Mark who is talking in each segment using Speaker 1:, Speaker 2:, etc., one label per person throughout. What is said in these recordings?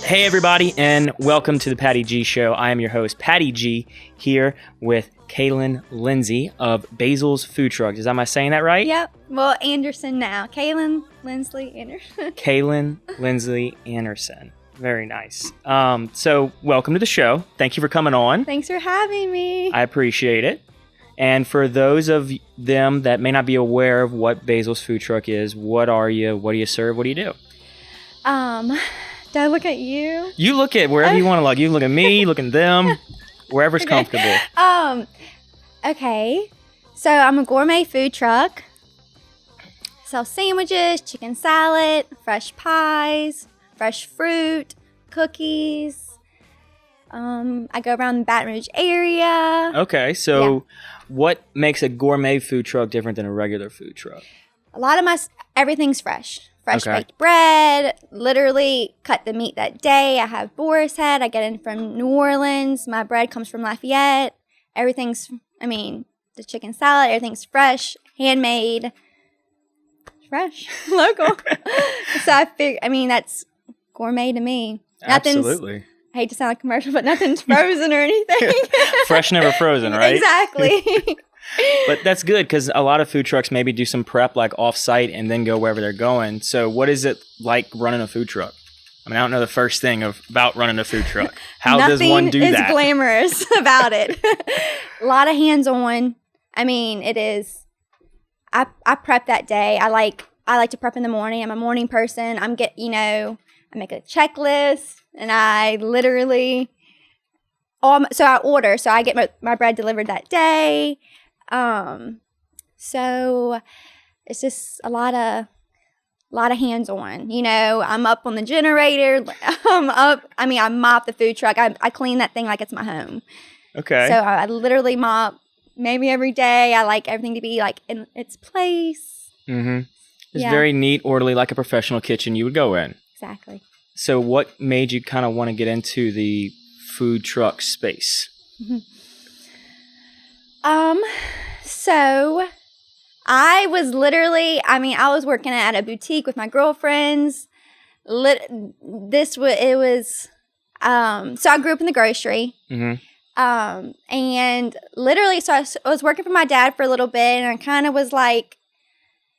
Speaker 1: Hey everybody, and welcome to the Patty G Show. I am your host, Patty G, here with Kalyn Lindsly of Basel's Food Truck. Am I saying that right?
Speaker 2: Yep. Well, Anderson now. Kalyn, Lindsly, Anderson.
Speaker 1: Kalyn, Lindsly, Anderson. Very nice. So welcome to the show. Thank you for coming on.
Speaker 2: Thanks for having me.
Speaker 1: I appreciate it. And for those of them that may not be aware of what Basel's Food Truck is, what are you? What do you serve? What do you do?
Speaker 2: Do I look at you?
Speaker 1: You look at wherever you want to look. You look at me, look at them, wherever's comfortable.
Speaker 2: Okay. So I'm a gourmet food truck. Sell sandwiches, chicken salad, fresh pies, fresh fruit, cookies. I go around the Baton Rouge area.
Speaker 1: Okay, so what makes a gourmet food truck different than a regular food truck?
Speaker 2: A lot of everything's fresh. Fresh baked bread, literally cut the meat that day. I have boar's head. I get in from New Orleans. My bread comes from Lafayette. Everything's, the chicken salad, everything's fresh, handmade, fresh, local. So that's gourmet to me.
Speaker 1: Absolutely.
Speaker 2: I hate to sound like a commercial, but nothing's frozen or anything.
Speaker 1: Fresh, never frozen, right?
Speaker 2: Exactly.
Speaker 1: But that's good because a lot of food trucks maybe do some prep like off-site and then go wherever they're going. So what is it like running a food truck? I don't know the first thing about running a food truck. How does one do that?
Speaker 2: Nothing is glamorous about it. A lot of hands-on. It is. I prep that day. I like to prep in the morning. I'm a morning person. I make a checklist and I literally. So I order. So I get my bread delivered that day. So it's just a lot of hands-on, I'm up on the generator. I mop the food truck. I clean that thing like it's my home.
Speaker 1: Okay.
Speaker 2: So I literally mop maybe every day. I like everything to be like in its place.
Speaker 1: Mm-hmm. It's very neat, orderly, like a professional kitchen you would go in.
Speaker 2: Exactly.
Speaker 1: So what made you kind of want to get into the food truck space?
Speaker 2: Mm-hmm. So I was literally, I was working at a boutique with my girlfriends. So I grew up in the grocery. Mm-hmm. And literally, so I was working for my dad for a little bit, and I kind of was like,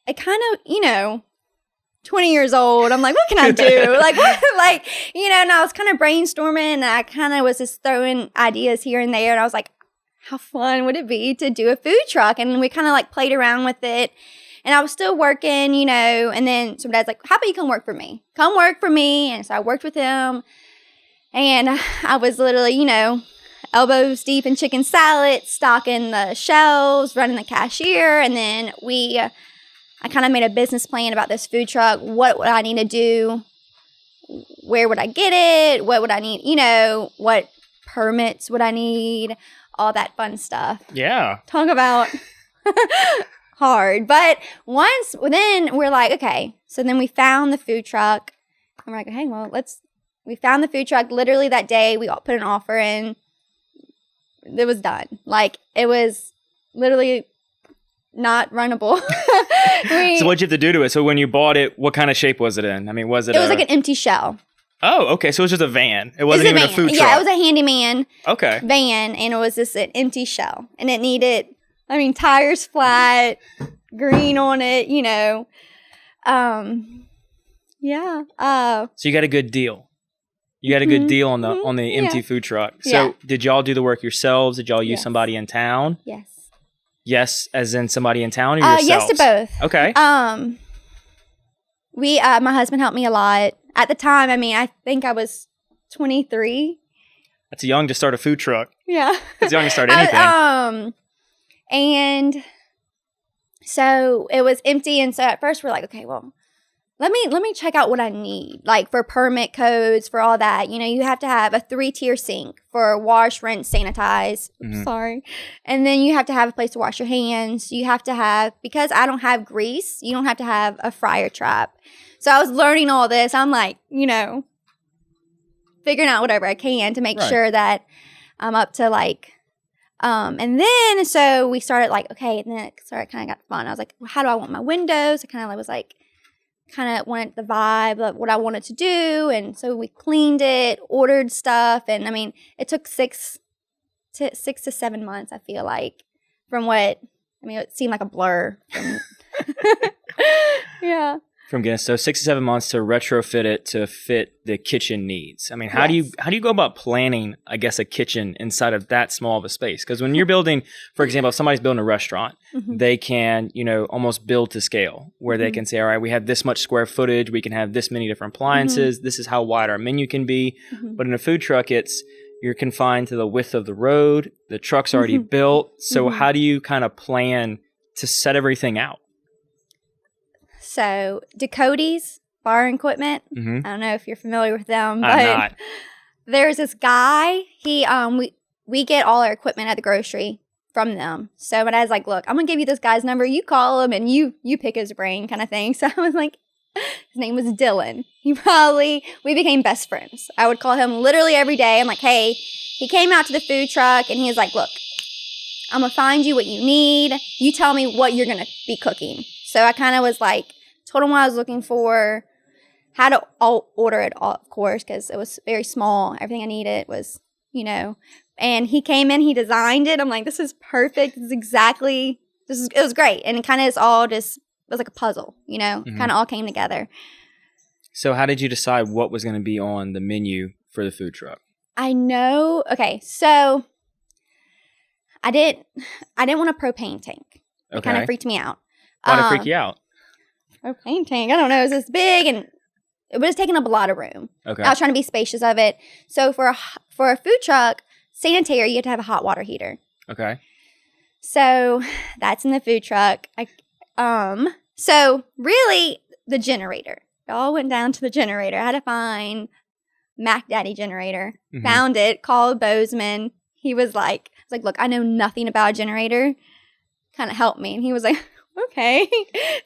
Speaker 2: 20 years old. I'm like, what can I do? And I was kind of brainstorming, and I kind of was just throwing ideas here and there, and I was like, how fun would it be to do a food truck? And we kind of like played around with it. And I was still working, and then some dad's like, how about you come work for me? Come work for me. And so I worked with him. And I was literally, elbows deep in chicken salad, stocking the shelves, running the cashier. And then I kind of made a business plan about this food truck. What would I need to do? Where would I get it? What would I need? What permits would I need? All that fun stuff.
Speaker 1: Yeah.
Speaker 2: Talk about hard. But then we're like, okay. So then we found the food truck. And we're like, hey, we found the food truck. Literally that day, we all put an offer in. It was done. It was literally not runnable.
Speaker 1: So what'd you have to do to it? So when you bought it, what kind of shape was it in?
Speaker 2: It was like an empty shell.
Speaker 1: Oh, okay. So it was just a van. It wasn't even a food truck.
Speaker 2: Yeah, it was a handyman
Speaker 1: van,
Speaker 2: and it was just an empty shell. And it needed, tires flat, green on it, yeah.
Speaker 1: So you got a good deal. You got a good deal on the empty food truck. So did y'all do the work yourselves? Did y'all use somebody in town?
Speaker 2: Yes.
Speaker 1: Yes, as in somebody in town or yourselves?
Speaker 2: Yes to both.
Speaker 1: Okay.
Speaker 2: My husband helped me a lot. At the time, I think I was 23.
Speaker 1: That's young to start a food truck.
Speaker 2: Yeah.
Speaker 1: That's young to start anything.
Speaker 2: And so it was empty. And so at first we're like, okay, well, let me check out what I need. Like for permit codes, for all that. You have to have a 3-tier sink for wash, rinse, sanitize. Mm-hmm. Sorry. And then you have to have a place to wash your hands. You have to have, because I don't have grease, you don't have to have a fryer trap. So I was learning all this. I'm like, figuring out whatever I can to make sure that I'm up to and then so we started okay, and then it started kind of got fun. I was like, well, how do I want my windows? I kind of was like, kind of wanted the vibe of what I wanted to do. And so we cleaned it, ordered stuff. And I mean, it took 6 to 7 months, I feel like, from what, I mean, it seemed like a blur. Yeah.
Speaker 1: From getting, so 6 to 7 months to retrofit it to fit the kitchen needs. I mean, how do you go about planning, I guess, a kitchen inside of that small of a space? Because when you're building, for example, if somebody's building a restaurant, they can, almost build to scale where they can say, all right, we have this much square footage. We can have this many different appliances. This is how wide our menu can be. But in a food truck, you're confined to the width of the road. The truck's already built. So how do you kind of plan to set everything out?
Speaker 2: So Cody's Bar and Equipment. I don't know if you're familiar with them, but
Speaker 1: I'm not.
Speaker 2: There's this guy. He we get all our equipment at the grocery from them. So when I was like, look, I'm gonna give you this guy's number. You call him and you pick his brain, kind of thing. So I was like, his name was Dylan. We became best friends. I would call him literally every day. I'm like, hey, he came out to the food truck and he was like, look, I'm gonna find you what you need. You tell me what you're gonna be cooking. So I kind of was like, told him what I was looking for, how to order it all, of course, because it was very small. Everything I needed was, and he came in, he designed it. I'm like, this is perfect. It was great. And it kind of is all just, it was like a puzzle, kind of all came together. So
Speaker 1: how did you decide what was going to be on the menu for the food truck?
Speaker 2: I know. Okay. So I didn't want a propane tank. It kind of freaked me out.
Speaker 1: Why did it freak you out?
Speaker 2: Propane tank. I don't know. It was this big and it was taking up a lot of room. Okay. I was trying to be spacious of it. So for a food truck, sanitary, you have to have a hot water heater.
Speaker 1: Okay.
Speaker 2: So that's in the food truck. So really the generator. It all went down to the generator. I had to find Mac Daddy generator. Found it, called Bozeman. He was like, look, I know nothing about a generator. Kind of helped me. And he was like, okay.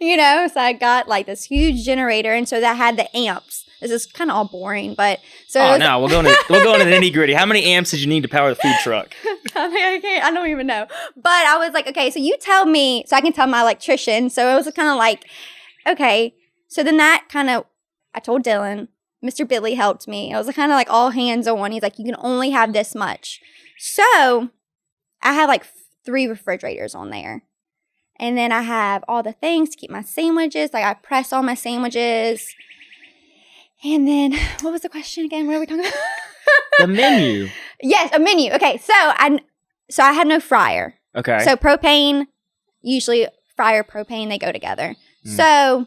Speaker 2: So I got like this huge generator. And so that had the amps. This is kind of all boring, but so.
Speaker 1: No, we'll go into the nitty gritty. How many amps did you need to power the food truck?
Speaker 2: I don't even know. But I was like, okay, so you tell me, so I can tell my electrician. So it was kind of like, okay. So then that kind of, I told Dylan, Mr. Billy helped me. It was kind of like all hands on. He's like, you can only have this much. So I have like 3 refrigerators on there. And then I have all the things to keep my sandwiches. Like I press all my sandwiches. And then, what was the question again? What are we talking about?
Speaker 1: The menu.
Speaker 2: Yes, a menu. Okay, so I had no fryer.
Speaker 1: Okay.
Speaker 2: So propane, usually fryer, propane, they go together. So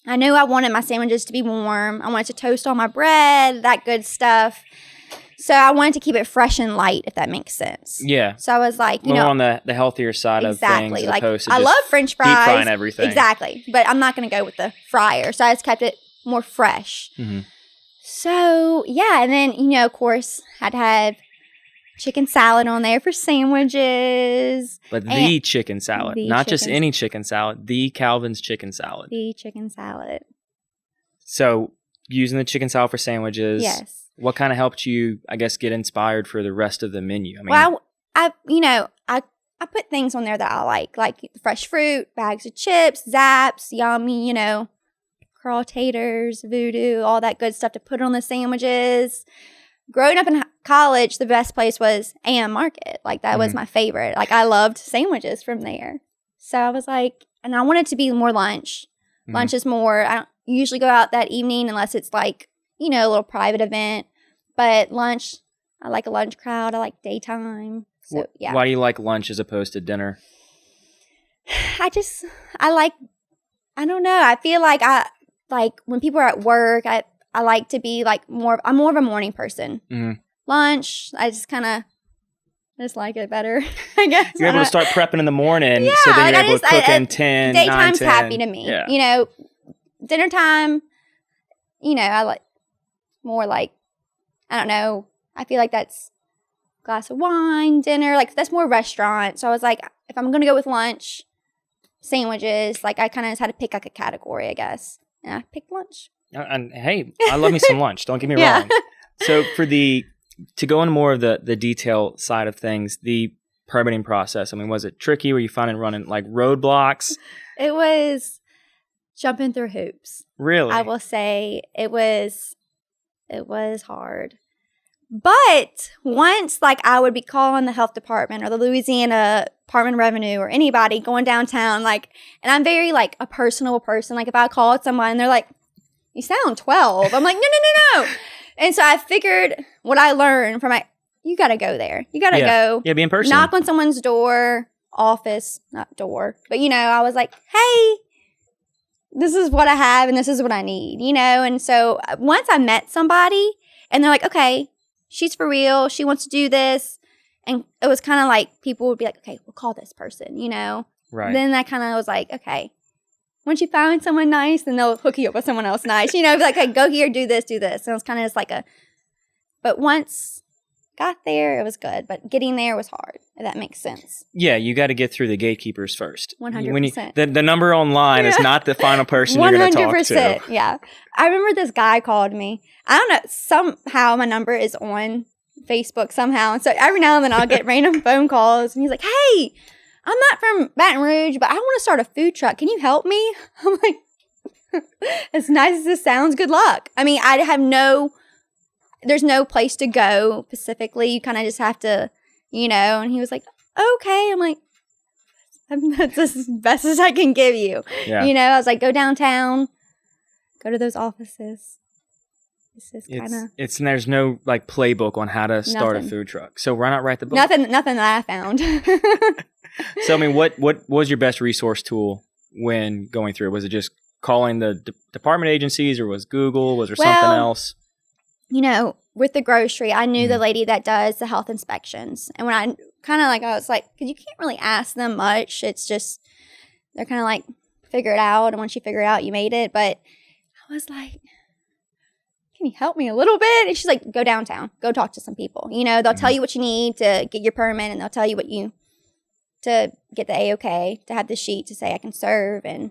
Speaker 2: I knew I wanted my sandwiches to be warm. I wanted to toast all my bread, that good stuff. So I wanted to keep it fresh and light, if that makes sense. Yeah. So I was like,
Speaker 1: more on the healthier side of things,
Speaker 2: like,
Speaker 1: opposed to
Speaker 2: I love French fries,
Speaker 1: deep frying everything.
Speaker 2: Exactly, but I'm not going to go with the fryer. So I just kept it more fresh. So yeah, and then of course, had to have chicken salad on there for sandwiches.
Speaker 1: But the chicken salad, not just any chicken salad. The Calvin's chicken salad.
Speaker 2: The chicken salad.
Speaker 1: So using the chicken salad for sandwiches.
Speaker 2: Yes.
Speaker 1: What kind of helped you, I guess, get inspired for the rest of the menu? I mean,
Speaker 2: well, I put things on there that I like fresh fruit, bags of chips, Zaps, yummy, curl taters, voodoo, all that good stuff to put on the sandwiches. Growing up in college, the best place was AM Market. Like that was my favorite. Like I loved sandwiches from there. So I was like, and I wanted to be more lunch. Lunch is more. I don't usually go out that evening unless it's like a little private event. But lunch, I like a lunch crowd. I like daytime. So, yeah.
Speaker 1: Why do you like lunch as opposed to dinner?
Speaker 2: I don't know. I feel like when people are at work, I like to be like I'm more of a morning person. Lunch, I just like it better, I guess.
Speaker 1: You're able to start prepping in the morning, so then you're able to cook in 10, 9, 10.
Speaker 2: Daytime's happy to me. Yeah. Dinner time, I like more like, I don't know. I feel like that's a glass of wine, dinner. Like, that's more restaurant. So I was like, if I'm going to go with lunch, sandwiches, like, I kind of just had to pick like a category, I guess. And I picked lunch.
Speaker 1: And hey, I love me some lunch. Don't get me wrong. So to go into more of the detail side of things, the permitting process, I mean, was it tricky? Were you finding running like roadblocks?
Speaker 2: It was jumping through hoops.
Speaker 1: Really?
Speaker 2: I will say it was hard. But once, like, I would be calling the health department or the Louisiana Department of Revenue or anybody going downtown, like, and I'm very, like, a personal person. Like, if I called someone and they're like, you sound 12. I'm like, no. And so I figured what I learned from you got to go there. You got to go.
Speaker 1: Yeah, be in person.
Speaker 2: Knock on someone's door, office, not door. But, I was like, hey, this is what I have and this is what I need, And so once I met somebody and they're like, okay, she's for real. She wants to do this. And it was kind of like people would be like, okay, we'll call this person,
Speaker 1: Right.
Speaker 2: Then I kind of was like, okay, once you find someone nice, then they'll hook you up with someone else nice. Be like, okay, go here, do this. And it was kind of just like but once got there, it was good. But getting there was hard, if that makes sense.
Speaker 1: Yeah, you got to get through the gatekeepers first.
Speaker 2: 100%.
Speaker 1: The number online is not the final person you're going to talk to.
Speaker 2: 100%, yeah. I remember this guy called me. I don't know, somehow my number is on Facebook somehow. And so every now and then I'll get random phone calls. And he's like, hey, I'm not from Baton Rouge, but I want to start a food truck. Can you help me? I'm like, as nice as this sounds, good luck. I mean, there's no place to go specifically. You kind of just have to, and he was like, okay. I'm like, that's as best as I can give you.
Speaker 1: Yeah.
Speaker 2: I was like, go downtown, go to those offices. It's just kind of.
Speaker 1: There's no like playbook on how to start a food truck. So why not write the book?
Speaker 2: Nothing that I found.
Speaker 1: So, I mean, what was your best resource tool when going through it? Was it just calling the department agencies or was Google? Was there something else?
Speaker 2: With the grocery, I knew the lady that does the health inspections. And when I was like, because you can't really ask them much. It's just, they're kind of like, figure it out. And once you figure it out, you made it. But I was like, can you help me a little bit? And she's like, go downtown, go talk to some people. They'll tell you what you need to get your permit and they'll tell you to get the A-OK, to have the sheet to say I can serve and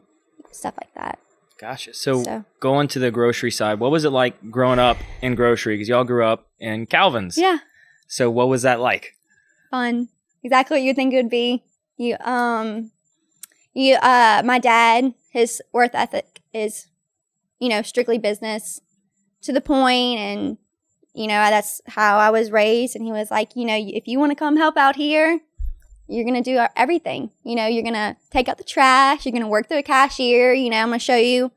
Speaker 2: stuff like that.
Speaker 1: Gotcha. So going to the grocery side, what was it like growing up in grocery? Because y'all grew up in Calvin's.
Speaker 2: Yeah.
Speaker 1: So what was that like?
Speaker 2: Fun. Exactly what you think it would be. My dad, his work ethic is, strictly business to the point, and that's how I was raised. And he was like, if you want to come help out here, you're going to do everything. You're going to take out the trash. You're going to work through a cashier. I'm going to show you.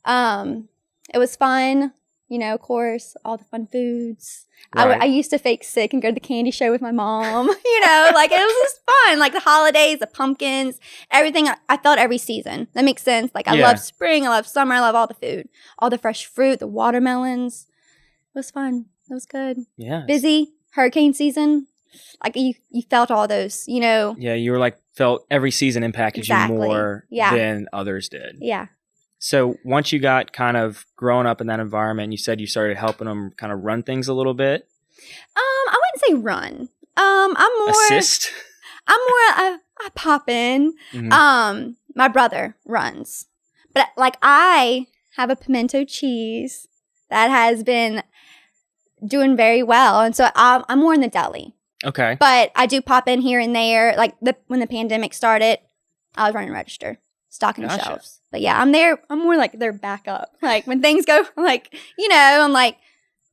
Speaker 2: It was fun. Of course, all the fun foods. Right. I used to fake sick and go to the candy show with my mom. Like it was just fun. Like the holidays, the pumpkins, everything. I felt every season. That makes sense. Like I love spring. I love summer. I love all the food. All the fresh fruit, the watermelons. It was fun. It was good.
Speaker 1: Yeah.
Speaker 2: Busy. Hurricane season. Like you felt all those, Yeah,
Speaker 1: you were felt every season impacted you more than others did.
Speaker 2: Yeah.
Speaker 1: So once you got kind of growing up in that environment, you said you started helping them kind of run things a little bit.
Speaker 2: I wouldn't say run. I'm more
Speaker 1: assist.
Speaker 2: I pop in.
Speaker 1: Mm-hmm.
Speaker 2: My brother runs, but I have a pimento cheese that has been doing very well, and so I'm more in the deli.
Speaker 1: Okay.
Speaker 2: But I do pop in here and there. Like when the pandemic started, I was running register, stocking the shelves. But yeah, I'm there. I'm more like their backup. Like when things go, I'm like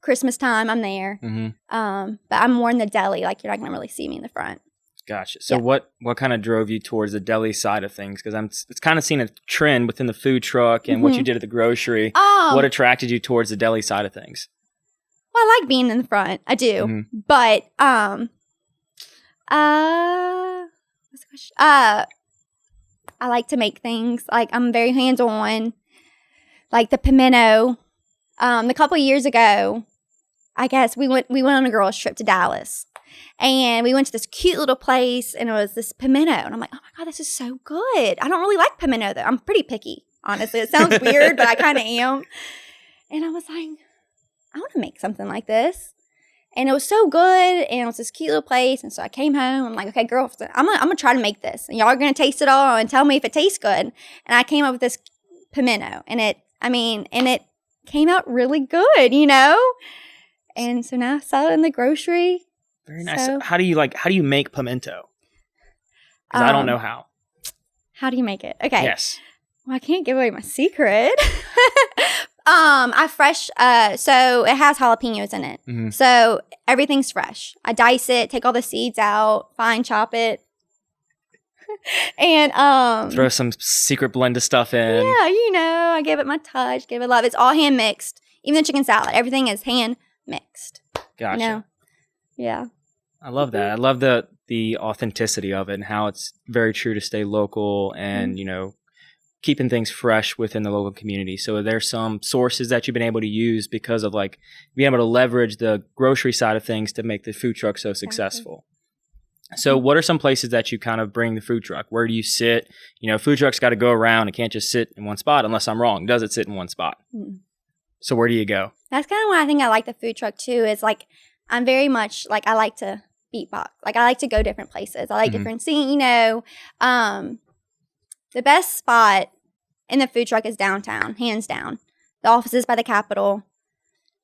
Speaker 2: Christmas time, I'm there.
Speaker 1: Mm-hmm.
Speaker 2: But I'm more in the deli. Like you're not gonna really see me in the front.
Speaker 1: Gotcha. So what kind of drove you towards the deli side of things? Because it's kind of seen a trend within the food truck and what you did at the grocery. What attracted you towards the deli side of things?
Speaker 2: Well, I like being in the front. I do. Mm-hmm. But what's the question? I like to make things. Like I'm very hands-on. Like the pimento. A couple of years ago, I guess we went on a girls' trip to Dallas. And we went to this cute little place, and it was this pimento. And I'm like, oh, my God, this is so good. I don't really like pimento, though. I'm pretty picky, honestly. It sounds weird, but I kind of am. And I was like, I want to make something like this. And it was so good, and it was this cute little place. And so I came home. I'm like, okay, girl, I'm gonna try to make this. And y'all are going to taste it all and tell me if it tastes good. And I came up with this pimento. And it came out really good, And so now I sell it in the grocery.
Speaker 1: Very nice. So, how do you make pimento? Because I don't know how.
Speaker 2: How do you make it? Okay.
Speaker 1: Yes.
Speaker 2: Well, I can't give away my secret. I fresh, so it has jalapenos in it. Mm-hmm. So everything's fresh. I dice it, take all the seeds out, fine chop it. And
Speaker 1: throw some secret blend of stuff in.
Speaker 2: Yeah, I give it my touch, give it love. It's all hand mixed. Even the chicken salad, everything is hand mixed.
Speaker 1: Gotcha.
Speaker 2: Yeah.
Speaker 1: I love that. I love the authenticity of it and how it's very true to stay local and, keeping things fresh within the local community. So there's some sources that you've been able to use because of like being able to leverage the grocery side of things to make the food truck so successful. So what are some places that you kind of bring the food truck? Where do you sit? Food truck's got to go around. It can't just sit in one spot unless I'm wrong. Does it sit in one spot? Mm. So where do you go?
Speaker 2: That's kind of why I think I like the food truck too, is like I'm very much like I like to beatbox. Like I like to go different places. I like different scenes, The best spot in the food truck is downtown, hands down. The office is by the Capitol.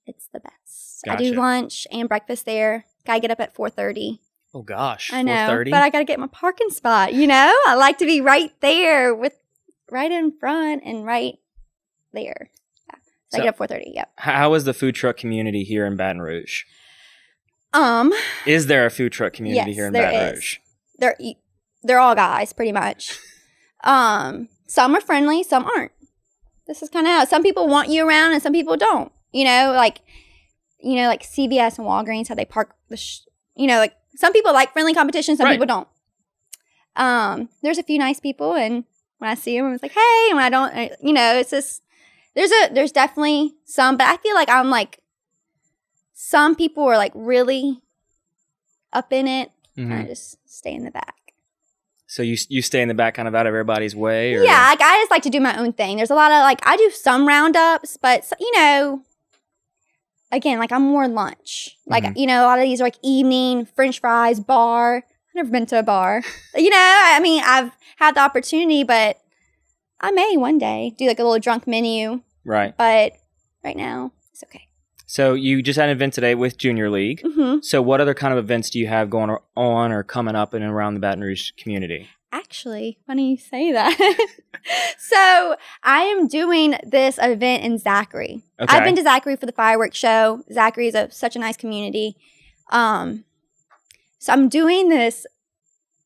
Speaker 2: It's the best. Gotcha. I do lunch and breakfast there. Gotta get up at 4:30.
Speaker 1: Oh gosh,
Speaker 2: I know, 4:30? But I gotta get my parking spot. I like to be right there right in front and right there. Yeah. So I get up 4:30. Yep.
Speaker 1: How is the food truck community here in Baton Rouge? Is there a food truck community here in Baton Rouge?
Speaker 2: They're all guys, pretty much. Some are friendly, some aren't. This is kind of how some people want you around and some people don't. Like CVS and Walgreens, how they park like some people like friendly competition, some people don't. There's a few nice people, and when I see them, I'm like, hey. And when I don't, it's just there's definitely some, but I feel like I'm like some people are like really up in it, and I just stay in the back.
Speaker 1: So you stay in the back kind of out of everybody's way? Or?
Speaker 2: Yeah, like I just like to do my own thing. There's a lot of I do some roundups, but again, like I'm more lunch. Like, a lot of these are like evening, French fries, bar. I've never been to a bar. I mean, I've had the opportunity, but I may one day do like a little drunk menu.
Speaker 1: Right.
Speaker 2: But right now, it's okay.
Speaker 1: So you just had an event today with Junior League. Mm-hmm. So what other kind of events do you have going on or coming up in and around the Baton Rouge community?
Speaker 2: Actually, funny you say that. So I am doing this event in Zachary. Okay. I've been to Zachary for the fireworks show. Zachary is such a nice community. So I'm doing this.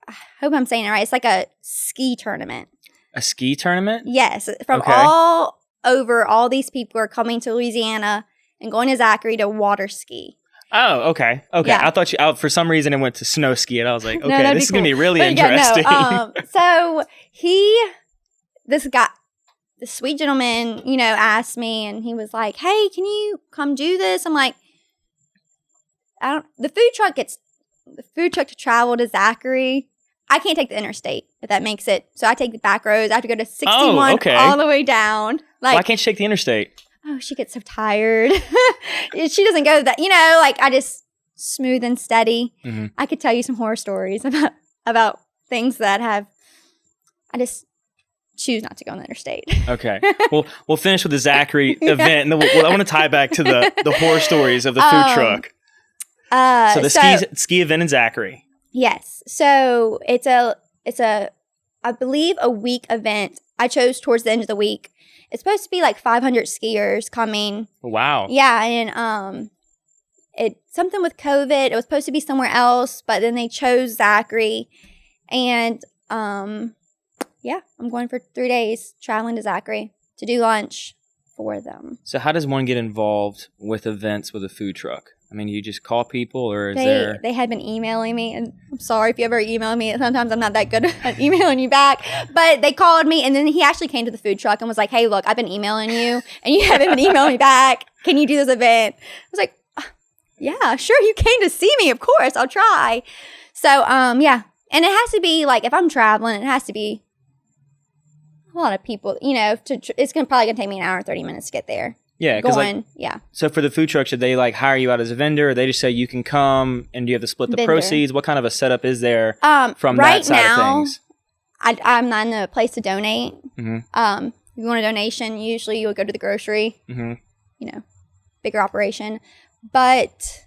Speaker 2: I hope I'm saying it right. It's like a ski tournament.
Speaker 1: A ski tournament?
Speaker 2: Yes. From all over, all these people are coming to Louisiana and going to Zachary to water ski. Oh,
Speaker 1: okay. Yeah. I thought for some reason it went to snow ski, and I was like, okay, this is going to be really interesting.
Speaker 2: So this sweet gentleman, asked me, and he was like, hey, can you come do this? I'm like, the food truck to travel to Zachary. I can't take the interstate, if that makes it. So I take the back roads. I have to go to 61 all the way down.
Speaker 1: Why can't you take the interstate?
Speaker 2: Oh, she gets so tired. She doesn't go that, I just smooth and steady. Mm-hmm. I could tell you some horror stories about things that I just choose not to go on the interstate.
Speaker 1: Okay. Well, we'll finish with the Zachary event, and then I want to tie back to the horror stories of the food truck. So the ski event in Zachary. Yes. So it's a I believe a week event. I chose towards the end of the week. It's supposed to be like 500 skiers coming. Wow.
Speaker 2: Yeah, and it something with COVID. It was supposed to be somewhere else, but then they chose Zachary, and I'm going for 3 days traveling to Zachary to do lunch for them.
Speaker 1: So how does one get involved with events with a food truck? I mean, you just call people, or
Speaker 2: They had been emailing me, and I'm sorry if you ever email me. Sometimes I'm not that good at emailing you back. But they called me, and then he actually came to the food truck and was like, hey, look, I've been emailing you, and you haven't been emailing me back. Can you do this event? I was like, yeah, sure. You came to see me. Of course, I'll try. So, yeah. And it has to be, like, if I'm traveling, it has to be a lot of people, it's probably going to take me an hour and 30 minutes to get there.
Speaker 1: Yeah,
Speaker 2: yeah.
Speaker 1: So for the food truck, should they hire you out as a vendor, or they just say you can come and do you have to split the proceeds? What kind of a setup is there from that side of things?
Speaker 2: I'm not in a place to donate. Mm-hmm. If you want a donation, usually you would go to the grocery. Mm-hmm. Bigger operation. But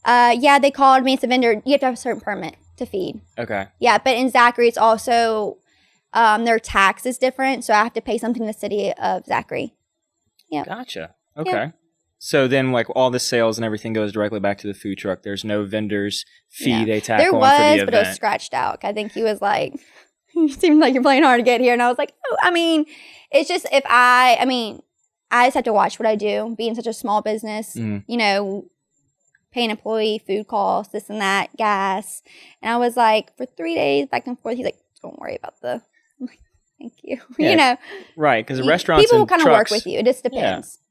Speaker 2: they called me. It's a vendor. You have to have a certain permit to feed.
Speaker 1: Okay.
Speaker 2: Yeah, but in Zachary, it's also their tax is different, so I have to pay something to the city of Zachary. Yeah.
Speaker 1: Gotcha. Okay.
Speaker 2: Yeah.
Speaker 1: So then, like, all the sales and everything goes directly back to the food truck. There's no vendor's fee they tack
Speaker 2: there
Speaker 1: on
Speaker 2: was,
Speaker 1: for the event.
Speaker 2: but it was scratched out. I think he was like, "You seem like you're playing hard to get here," and I was like, "Oh, I mean, it's just I just have to watch what I do. Being such a small business, you know, paying employee, food costs, this and that, gas." And I was like, for 3 days back and forth, he's like, "Don't worry about the." I'm like, "Thank you."
Speaker 1: Yeah,
Speaker 2: you know,
Speaker 1: right? Because the restaurants,
Speaker 2: people will
Speaker 1: and
Speaker 2: kind of
Speaker 1: trucks,
Speaker 2: work with you. It just depends.
Speaker 1: Yeah.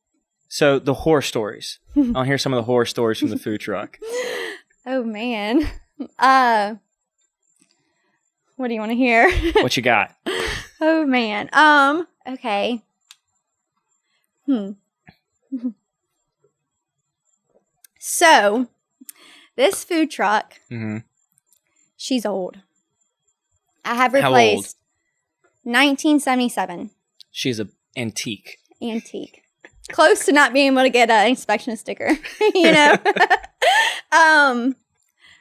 Speaker 1: So the horror stories. I'll hear some of the horror stories from the food truck.
Speaker 2: Oh man. What do you want to hear?
Speaker 1: What you got?
Speaker 2: Oh man. Okay. So, this food truck, she's old. I have replaced 1977.
Speaker 1: She's an antique.
Speaker 2: Antique. Close to not being able to get an inspection sticker, you know? Oh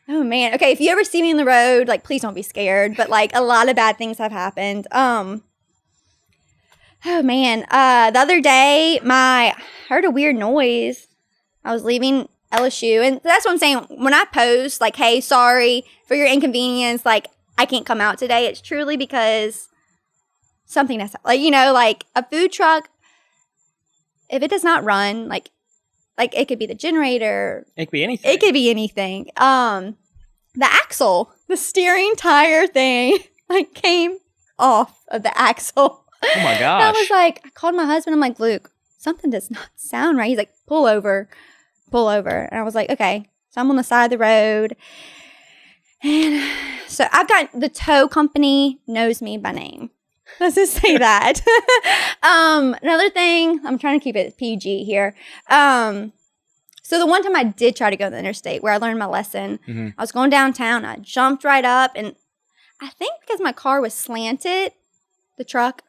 Speaker 2: man. Okay, if you ever see me on the road, like, please don't be scared. But like, a lot of bad things have happened. Oh man. The other day, I heard a weird noise. I was leaving LSU, and that's what I'm saying. When I post, like, "Hey, sorry for your inconvenience. Like, I can't come out today," it's truly because something that's like, you know, like a food truck. If it does not run, like it could be the generator.
Speaker 1: It could be anything.
Speaker 2: It could be anything. The axle, the steering tire thing, like, came off of the axle.
Speaker 1: Oh my gosh.
Speaker 2: And I was like, I called my husband. I'm like, "Luke, something does not sound right." He's like, pull over. And I was like, okay. So I'm on the side of the road. And so I've got the tow company knows me by name. Let's just say that. Another thing, I'm trying to keep it PG here. So the one time I did try to go to the interstate where I learned my lesson, I was going downtown. I jumped right up, and I think because my car was slanted, the truck,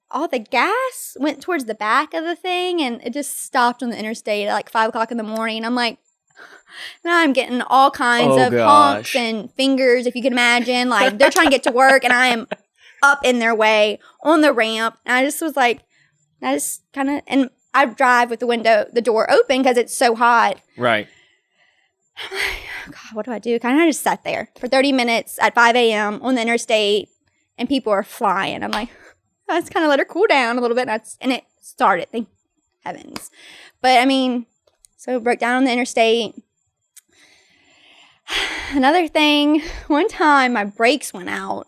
Speaker 2: all the gas went towards the back of the thing, and it just stopped on the interstate at like 5 o'clock in the morning. I'm like, now I'm getting all kinds of honks and fingers, if you can imagine. Like, they're trying to get to work, and I am up in their way on the ramp. And I just was like, and I drive with the door open because it's so hot.
Speaker 1: Right.
Speaker 2: I'm like, oh God, what do I do? Kind of just sat there for 30 minutes at 5 a.m. on the interstate, and people are flying. I'm like, I just kind of let her cool down a little bit, and it started. Thank heavens. But I mean, so it broke down on the interstate. Another thing, one time my brakes went out.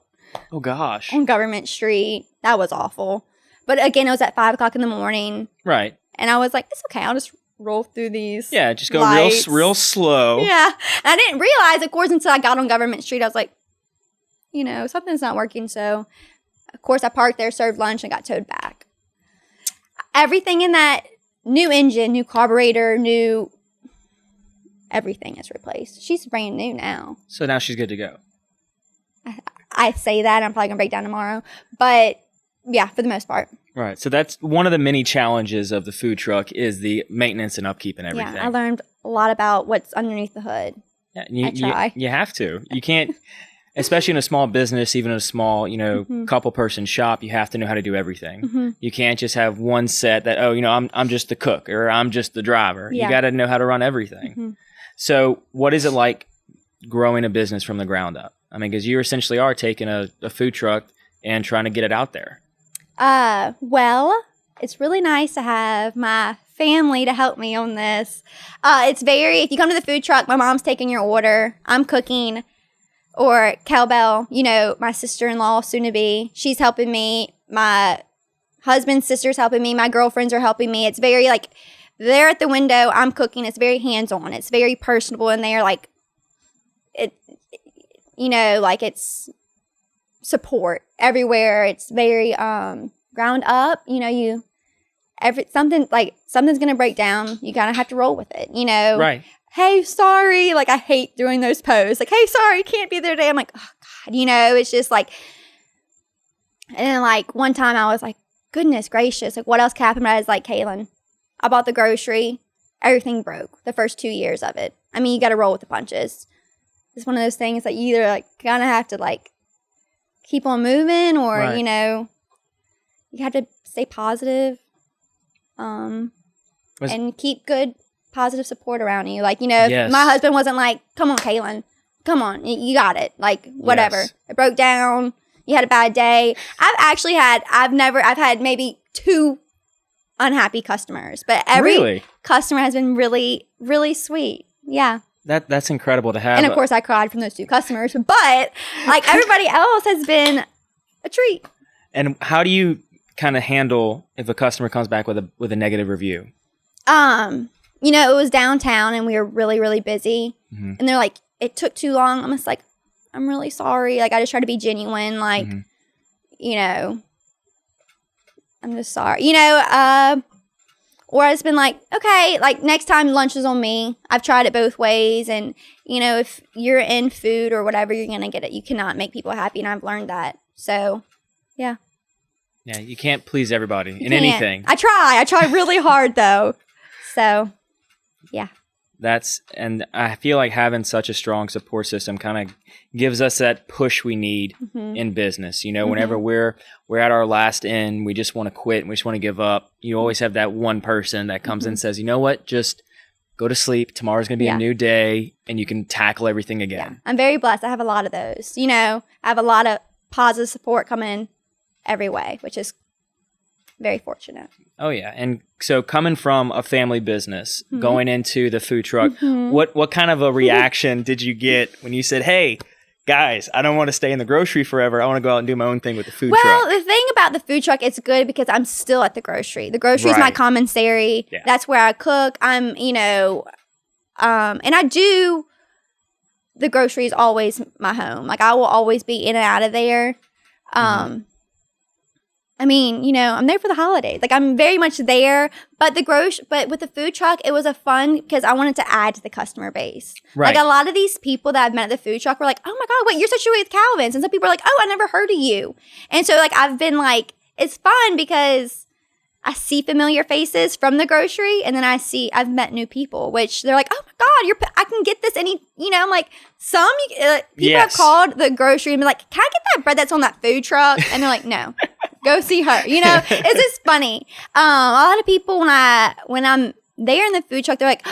Speaker 1: Oh gosh.
Speaker 2: On Government Street. That was awful. But again, it was at 5 o'clock in the morning.
Speaker 1: Right.
Speaker 2: And I was like, it's okay. I'll just roll through these.
Speaker 1: Yeah, just go
Speaker 2: lights.
Speaker 1: real slow.
Speaker 2: Yeah. And I didn't realize, of course, until I got on Government Street. I was like, you know, something's not working. So, of course, I parked there, served lunch, and got towed back. Everything in that new engine, new carburetor, new everything is replaced. She's brand new now.
Speaker 1: So now she's good to go.
Speaker 2: I say that. I'm probably going to break down tomorrow. But, yeah, for the most part.
Speaker 1: Right. So that's one of the many challenges of the food truck is the maintenance and upkeep and everything.
Speaker 2: Yeah, I learned a lot about what's underneath the hood.
Speaker 1: Yeah, you have to. You can't, especially in a small business, even in a small, couple person shop, you have to know how to do everything. You can't just have one set that, I'm just the cook or I'm just the driver.
Speaker 2: Yeah.
Speaker 1: You got to know how to run everything. So what is it like growing a business from the ground up? I mean, because you essentially are taking a food truck and trying to get it out there.
Speaker 2: Well, it's really nice to have my family to help me on this. If you come to the food truck, my mom's taking your order, I'm cooking, or Cowbell, my sister-in-law, soon to be, she's helping me, my husband's sister's helping me, my girlfriends are helping me. It's very like, they're at the window, I'm cooking, it's very hands-on, it's very personable in there, like, it's support everywhere. It's very ground up. Something's gonna break down. You gotta have to roll with it.
Speaker 1: Right.
Speaker 2: Hey, sorry. Like, I hate doing those posts. Like, hey, sorry, can't be there today. I'm like, oh God. It's just like. And then like one time I was like, goodness gracious. Like, what else could happen? But I was like, Kalyn, I bought the grocery. Everything broke the first 2 years of it. I mean, you got to roll with the punches. It's one of those things that you either like kind of have to like keep on moving, or,
Speaker 1: Right.
Speaker 2: you know, you have to stay positive, and keep good, positive support around you. Like, you know, if my husband wasn't like, come on, Kalyn, come on, you got it. Like, whatever.
Speaker 1: Yes.
Speaker 2: It broke down. You had a bad day. I've had maybe 2 unhappy customers, but every customer has been really, really sweet. Yeah.
Speaker 1: That's incredible to have.
Speaker 2: And of course I cried from those 2 customers, but like everybody else has been a treat.
Speaker 1: And how do you kind of handle if a customer comes back with a negative review?
Speaker 2: You know, it was downtown and we were really, really busy.
Speaker 1: Mm-hmm.
Speaker 2: And they're like, it took too long. I'm just like, I'm really sorry. Like, I just try to be genuine. Like, you know, I'm just sorry. You know, or it's been like, okay, like next time lunch is on me. I've tried it both ways. And, you know, if you're in food or whatever, you're going to get it. You cannot make people happy. And I've learned that. So, yeah.
Speaker 1: Yeah, you can't please everybody in anything.
Speaker 2: I try really hard though. So, yeah.
Speaker 1: And I feel like having such a strong support system kind of gives us that push we need in business. You know, whenever we're at our last end, we just want to quit and we just want to give up. You always have that one person that comes in and says, you know what, just go to sleep. Tomorrow's going to be a new day and you can tackle everything again.
Speaker 2: Yeah. I'm very blessed. I have a lot of those. You know, I have a lot of positive support coming every way, which is very fortunate.
Speaker 1: Oh, yeah. And so coming from a family business, going into the food truck, what kind of a reaction did you get when you said, hey, guys, I don't want to stay in the grocery forever. I want to go out and do my own thing with the food truck?
Speaker 2: Well, the thing about the food truck, it's good because I'm still at the grocery. The grocery is my commissary. Yeah. That's where I cook. I'm, you know, and I do, the grocery is always my home. Like, I will always be in and out of there. I mean, you know, I'm there for the holidays. Like, I'm very much there. But but with the food truck, it was a fun because I wanted to add to the customer base. Right. Like, a lot of these people that I've met at the food truck were like, oh my God, wait, you're situated with Calvin's. And some people are like, oh, I never heard of you. And so, like, I've been like, it's fun because I see familiar faces from the grocery, and then I've met new people, which they're like, oh my God, I can get this you know, I'm like, people have called the grocery and be like, can I get that bread that's on that food truck? And they're like, no. Go see her. You know, it's just funny. A lot of people when I'm there in the food truck, they're like,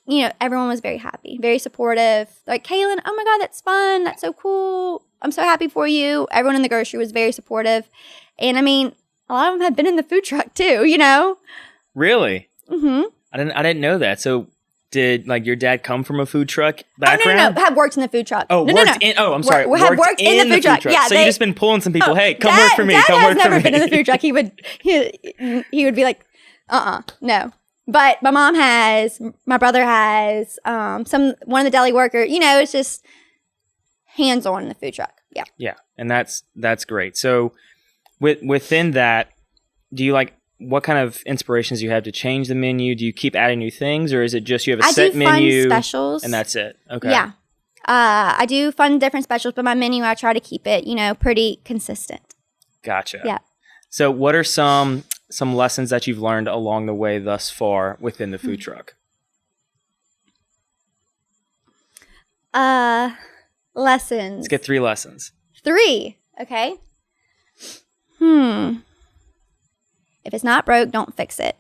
Speaker 2: you know, everyone was very happy, very supportive. They're like, Kalyn, oh my God, that's fun. That's so cool. I'm so happy for you. Everyone in the grocery was very supportive. And I mean, a lot of them have been in the food truck too, you know?
Speaker 1: Really? Mm-hmm. I didn't know that. So did like your dad come from a food truck background?
Speaker 2: Oh, no. Have worked in the food truck.
Speaker 1: Oh,
Speaker 2: no.
Speaker 1: I'm sorry.
Speaker 2: Have worked in the food truck. Yeah,
Speaker 1: so you just been pulling some people. Hey, come work for me.
Speaker 2: Dad
Speaker 1: Come work for me.
Speaker 2: has never been in the food truck. He would be like, no. But my mom has. My brother has. One of the deli workers. You know, it's just hands on in the food truck. Yeah. Yeah,
Speaker 1: and that's great. So within that, do you like? What kind of inspirations do you have to change the menu? Do you keep adding new things, or is it just you have a set menu
Speaker 2: specials
Speaker 1: and that's it? Okay.
Speaker 2: Yeah. I do fun different specials, but my menu, I try to keep it, you know, pretty consistent.
Speaker 1: Gotcha.
Speaker 2: Yeah.
Speaker 1: So what are some lessons that you've learned along the way thus far within the food truck?
Speaker 2: Lessons.
Speaker 1: Let's get 3 lessons.
Speaker 2: 3. Okay. If it's not broke, don't fix it.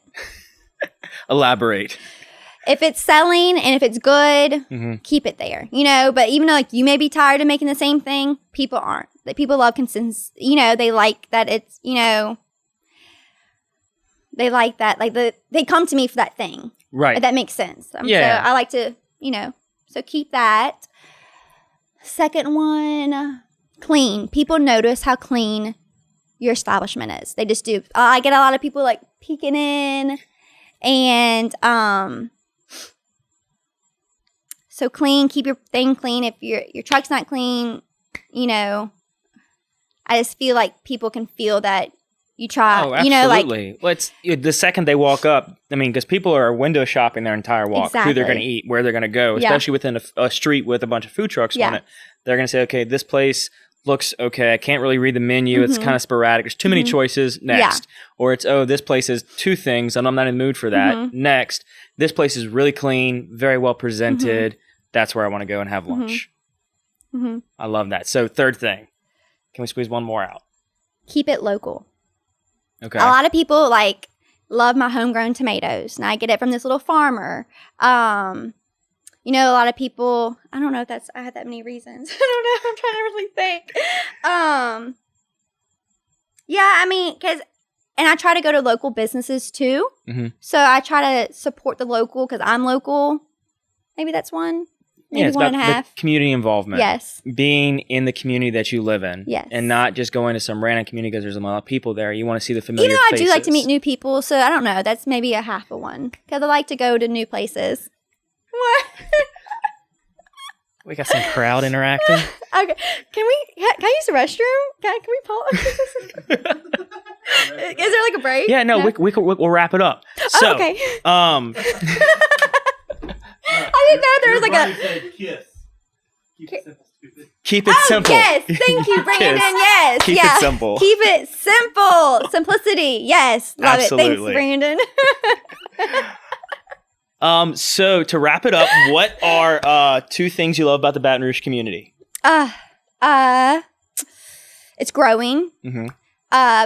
Speaker 1: Elaborate.
Speaker 2: If it's selling and if it's good, keep it there. You know, but even though like you may be tired of making the same thing, people aren't. Like, people love consistency. You know, they like that it's, you know, they like that. Like they come to me for that thing.
Speaker 1: Right.
Speaker 2: If that makes sense. So I like to, you know, so keep that. Second one, clean. People notice how clean your establishment is. They just do. I get a lot of people like peeking in, and so clean. Keep your thing clean. If your truck's not clean, you know, I just feel like people can feel that you try.
Speaker 1: Oh, absolutely.
Speaker 2: You know, like,
Speaker 1: well, it's the second they walk up. I mean, because people are window shopping their entire walk, who they're going to eat, where they're going to go, especially within a street with a bunch of food trucks on it. They're going to say, okay, this place looks okay. I can't really read the menu. It's kind of sporadic. There's too many choices. Next. Or it's, this place is 2 things and I'm not in the mood for that. Next. This place is really clean, very well presented. That's where I want to go and have lunch. I love that. So 3rd thing. Can we squeeze one more out?
Speaker 2: Keep it local.
Speaker 1: Okay.
Speaker 2: A lot of people love my homegrown tomatoes, and I get it from this little farmer. A lot of people, I don't know if I had that many reasons. I don't know. I'm trying to really think. And I try to go to local businesses too.
Speaker 1: Mm-hmm.
Speaker 2: So I try to support the local because I'm local. Maybe that's one. Maybe
Speaker 1: it's
Speaker 2: one
Speaker 1: about
Speaker 2: and a half.
Speaker 1: the community involvement.
Speaker 2: Yes.
Speaker 1: Being in the community that you live in.
Speaker 2: Yes.
Speaker 1: And not just going to some random community because there's a lot of people there. You want to see the familiar
Speaker 2: Even though
Speaker 1: faces.
Speaker 2: I do like to meet new people, so I don't know. That's maybe a half of one because I like to go to new places. What?
Speaker 1: We got some crowd interacting.
Speaker 2: Okay. Can I use the restroom? Can we pause? Is there a break?
Speaker 1: Yeah, no. We'll wrap it up. So,
Speaker 2: okay.
Speaker 1: I
Speaker 2: didn't know there was
Speaker 3: said kiss. Keep it simple, stupid.
Speaker 1: Keep it simple.
Speaker 2: Yes, thank you, Brandon. Yes,
Speaker 1: Keep it simple.
Speaker 2: Keep it simple. Simplicity. Yes, love
Speaker 1: Absolutely.
Speaker 2: it. Thanks, Brandon.
Speaker 1: So to wrap it up, what are 2 things you love about the Baton Rouge community?
Speaker 2: It's growing.
Speaker 1: Mm-hmm.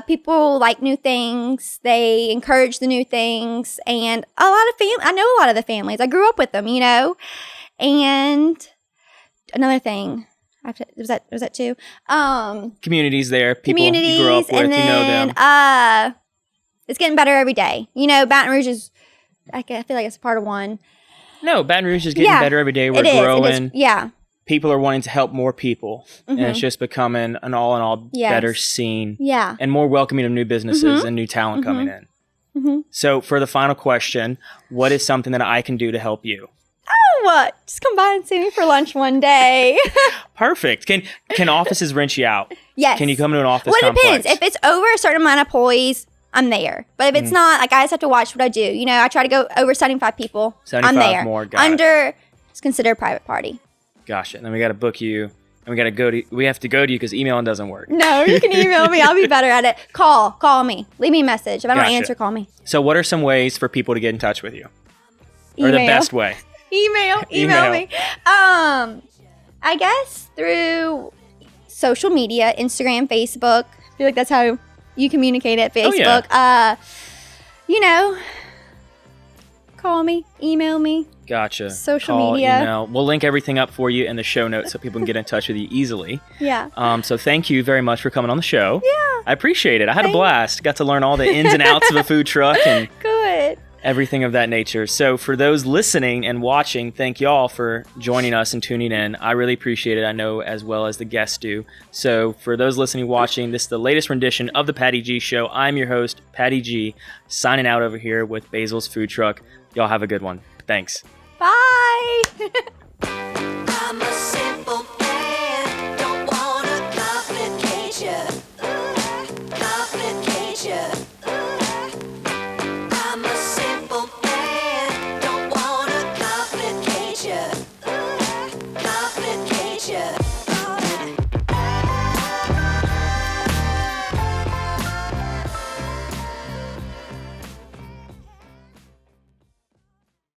Speaker 2: People like new things. They encourage the new things, and a lot of I know a lot of the families. I grew up with them, And another thing, was that 2?
Speaker 1: Communities there, people
Speaker 2: communities,
Speaker 1: you grew up with,
Speaker 2: and then,
Speaker 1: you know them.
Speaker 2: It's getting better every day. Baton Rouge is. I feel like it's part of one.
Speaker 1: No, Baton Rouge is getting better every day. We're growing.
Speaker 2: It is. Yeah.
Speaker 1: People are wanting to help more people,
Speaker 2: Mm-hmm.
Speaker 1: and it's just becoming an all-in-all better scene.
Speaker 2: Yeah.
Speaker 1: And more welcoming of new businesses and new talent coming in.
Speaker 2: Mm-hmm.
Speaker 1: So for the final question, what is something that I can do to help you?
Speaker 2: What? Just come by and see me for lunch one day.
Speaker 1: Perfect. Can offices rent you out?
Speaker 2: Yes.
Speaker 1: Can you come to an office
Speaker 2: Well, it
Speaker 1: complex?
Speaker 2: depends. If it's over a certain amount of employees, I'm there. But if it's not, I just have to watch what I do. I try to go over 75 people.
Speaker 1: 75
Speaker 2: I'm there.
Speaker 1: more. Got it.
Speaker 2: It's considered a private party.
Speaker 1: Gosh, and then we got to book you, and we have to go to you because emailing doesn't work.
Speaker 2: No, you can email me. I'll be better at it. Call me. Leave me a message. If I don't answer, call me.
Speaker 1: So what are some ways for people to get in touch with you? Or the
Speaker 2: Email.
Speaker 1: best way?
Speaker 2: Email me. I guess through social media, Instagram, Facebook. I feel like that's how you communicate at Facebook. Call me, email me.
Speaker 1: Gotcha.
Speaker 2: Social
Speaker 1: Call,
Speaker 2: media.
Speaker 1: Email. We'll link everything up for you in the show notes so people can get in touch with you easily.
Speaker 2: Yeah.
Speaker 1: So thank you very much for coming on the show.
Speaker 2: Yeah.
Speaker 1: I appreciate it. I had a blast. Got to learn all the ins and outs of a food truck and
Speaker 2: Good.
Speaker 1: everything of that nature. So for those listening and watching, thank y'all for joining us and tuning in. I really appreciate it. I know as well as the guests do. So for those listening, watching, this is the latest rendition of the Patty G Show. I'm your host, Patty G, signing out over here with Basil's Food Truck. Y'all have a good one. Thanks.
Speaker 2: Bye.